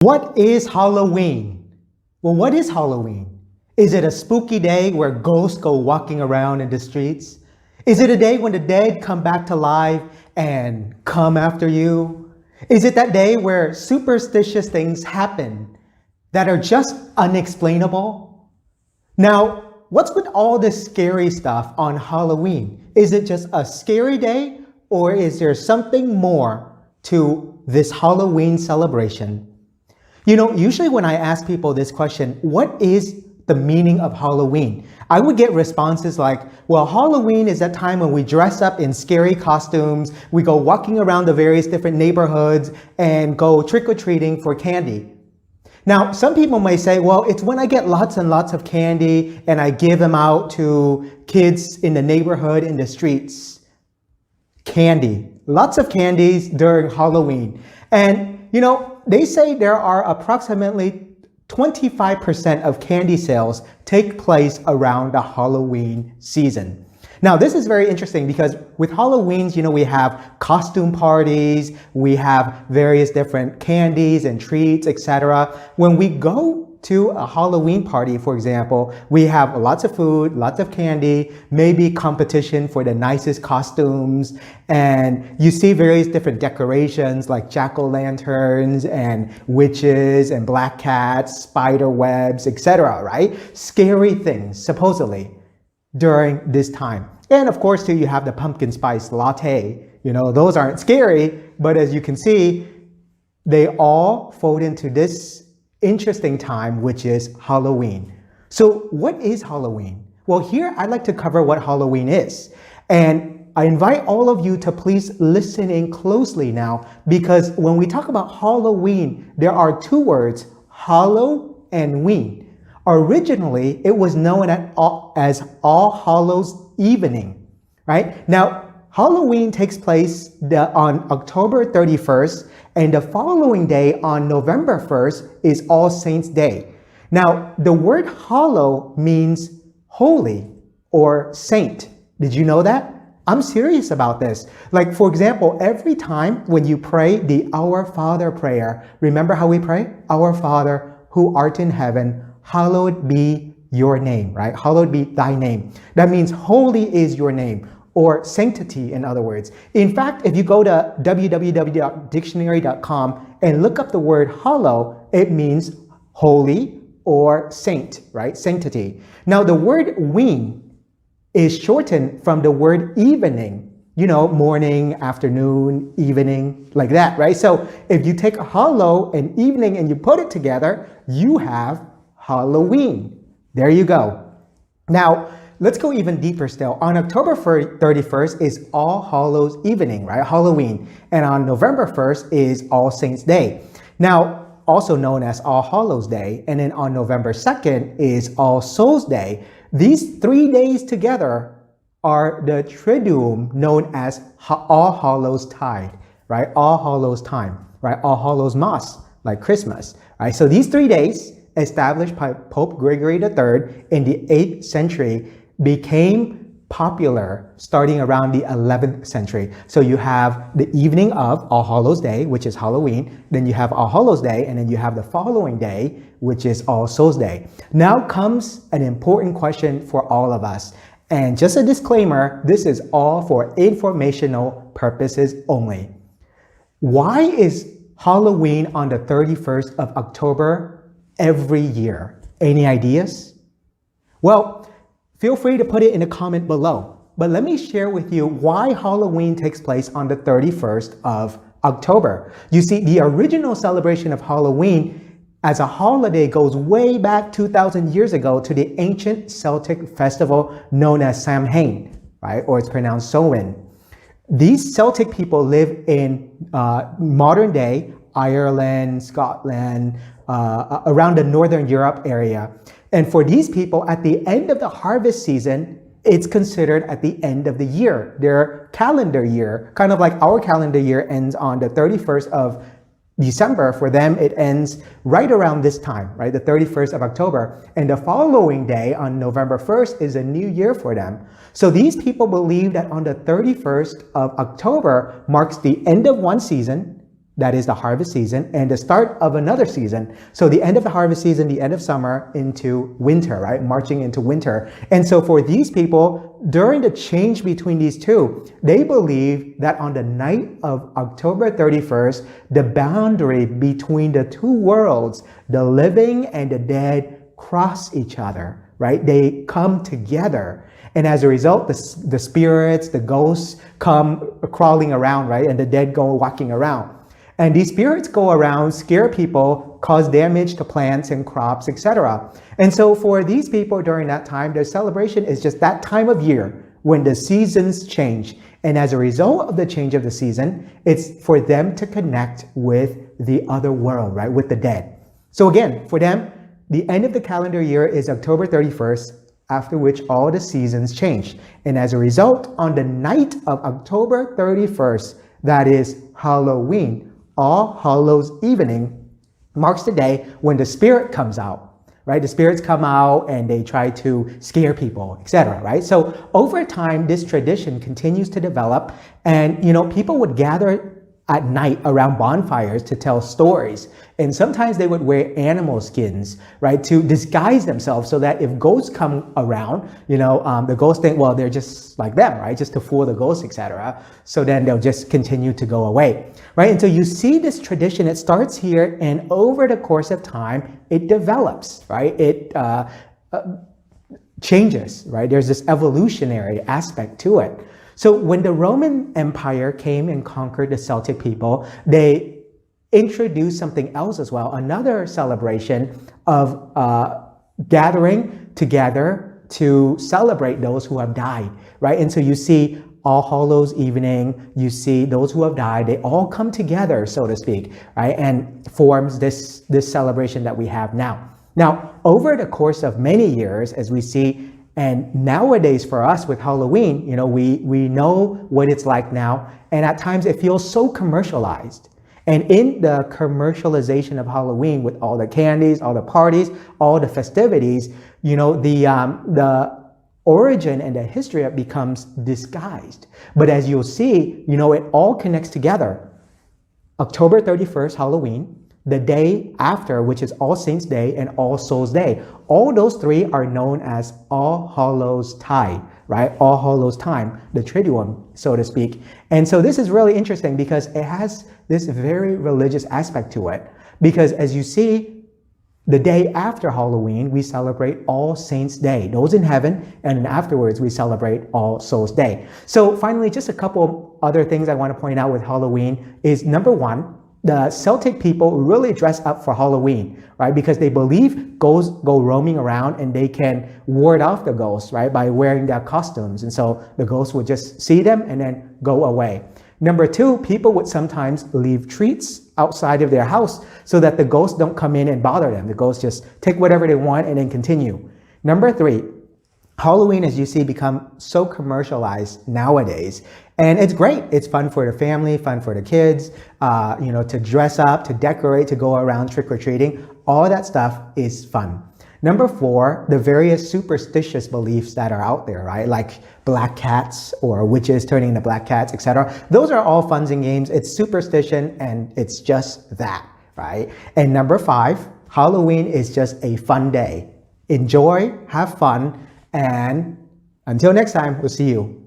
What is Halloween? Well, what is Halloween? Is it a spooky day where ghosts go walking around in the streets? Is it a day when the dead come back to life and come after you? Is it that day where superstitious things happen that are just unexplainable? Now, what's with all this scary stuff on Halloween? Is it just a scary day, or is there something more to this Halloween celebration? You know, usually when I ask people this question, what is the meaning of Halloween? I would get responses like, well, Halloween is that time when we dress up in scary costumes, we go walking around the various different neighborhoods and go trick-or-treating for candy. Now, some people may say, well, it's when I get lots and lots of candy and I give them out to kids in the neighborhood, in the streets. Candy, lots of candies during Halloween. And, you know, they say there are approximately 25% of candy sales take place around the Halloween season. Now, this is very interesting because with Halloweens, you know, we have costume parties, we have various different candies and treats, etc. When we go to a Halloween party, for example, we have lots of food, lots of candy, maybe competition for the nicest costumes, and you see various different decorations like jack-o'-lanterns and witches and black cats, spider webs, etc., right? Scary things, supposedly, during this time. And of course, too, you have the pumpkin spice latte. You know, those aren't scary, but as you can see, they all fold into this interesting time, which is Halloween. So what is Halloween? Well, here I'd like to cover what Halloween is. And I invite all of you to please listen in closely now, because when we talk about Halloween, there are two words, hallow and ween. Originally, it was known as All Hallows Evening, right? Now, Halloween takes place on October 31st, and the following day on November 1st is All Saints' Day. Now, the word hallow means holy or saint. Did you know that? I'm serious about this. Like, for example, every time when you pray the Our Father prayer, remember how we pray? Our Father who art in heaven, hallowed be your name, right? Hallowed be thy name. That means holy is your name, or sanctity, in other words. In fact, if you go to www.dictionary.com and look up the word hallow, it means holy or saint, right? Sanctity. Now, the word ween is shortened from the word evening, you know, morning, afternoon, evening, like that, right? So if you take hallow and evening and you put it together, you have Halloween. There you go. Now, let's go even deeper still. On October 31st is All Hallows Evening, right? Halloween. And on November 1st is All Saints' Day. Now, also known as All Hallows Day. And then on November 2nd is All Souls Day. These 3 days together are the Triduum known as All Hallows Tide, right? All Hallows Time, right? All Hallows Mass, like Christmas, right? So these 3 days, established by Pope Gregory III in the 8th century, became popular starting around the 11th century. So you have the evening of All Hallows Day, which is Halloween, then you have All Hallows Day, and then you have the following day, which is All Souls Day. Now comes an important question for all of us. And just a disclaimer, this is all for informational purposes only. Why is Halloween on the 31st of October every year? Any ideas? Well, feel free to put it in a comment below. But let me share with you why Halloween takes place on the 31st of October. You see, the original celebration of Halloween as a holiday goes way back 2,000 years ago to the ancient Celtic festival known as Samhain, right? Or it's pronounced Samhain. These Celtic people live in modern day Ireland, Scotland, around the Northern Europe area. And for these people, at the end of the harvest season, it's considered at the end of the year, their calendar year, kind of like our calendar year ends on the 31st of December. For them, it ends right around this time, right? The 31st of October. And the following day on November 1st is a new year for them. So these people believe that on the 31st of October marks the end of one season, that is the harvest season, and the start of another season. So the end of the harvest season, the end of summer into winter, right? Marching into winter. And so for these people, during the change between these two, they believe that on the night of October 31st, the boundary between the two worlds, the living and the dead, cross each other, right? They come together. And as a result, the spirits, the ghosts come crawling around, right? And the dead go walking around. And these spirits go around, scare people, cause damage to plants and crops, etc. And so for these people during that time, their celebration is just that time of year when the seasons change. And as a result of the change of the season, it's for them to connect with the other world, right? With the dead. So again, for them, the end of the calendar year is October 31st, after which all the seasons change. And as a result, on the night of October 31st, that is Halloween, All Hallows Evening, marks the day when the spirit comes out, right? The spirits come out and they try to scare people, etc., right? So over time, this tradition continues to develop, and people would gather at night around bonfires to tell stories. And sometimes they would wear animal skins, right, to disguise themselves so that if ghosts come around, the ghosts think, well, they're just like them, right, just to fool the ghosts, etc. So then they'll just continue to go away, right? And so you see this tradition, it starts here, and over the course of time, it develops, right? It changes, right? There's this evolutionary aspect to it. So when the Roman Empire came and conquered the Celtic people, they introduced something else as well, another celebration of gathering together to celebrate those who have died, right? And so you see All Hallows Evening, you see those who have died, they all come together, so to speak, right? And forms this celebration that we have now. Now, over the course of many years, as we see, and nowadays for us with Halloween, we know what it's like now. And at times it feels so commercialized. And in the commercialization of Halloween, with all the candies, all the parties, all the festivities, the origin and the history of it becomes disguised. But as you'll see, it all connects together. October 31st, Halloween, the day after, which is All Saints Day and All Souls Day. All those three are known as All Hallows Tide, right? All Hallows Time, the Triduum, so to speak. And so this is really interesting because it has this very religious aspect to it. Because as you see, the day after Halloween, we celebrate All Saints Day, those in heaven, and then afterwards we celebrate All Souls Day. So finally, just a couple other things I want to point out with Halloween is, number one, the Celtic people really dress up for Halloween, right? Because they believe ghosts go roaming around and they can ward off the ghosts, right? By wearing their costumes. And so the ghosts would just see them and then go away. Number two, people would sometimes leave treats outside of their house so that the ghosts don't come in and bother them. The ghosts just take whatever they want and then continue. Number three, Halloween, as you see, become so commercialized nowadays. And it's great. It's fun for the family, fun for the kids, to dress up, to decorate, to go around trick-or-treating. All that stuff is fun. Number four, the various superstitious beliefs that are out there, right? Like black cats or witches turning into black cats, etc. Those are all fun and games. It's superstition and it's just that, right? And number five, Halloween is just a fun day. Enjoy, have fun, and until next time, we'll see you.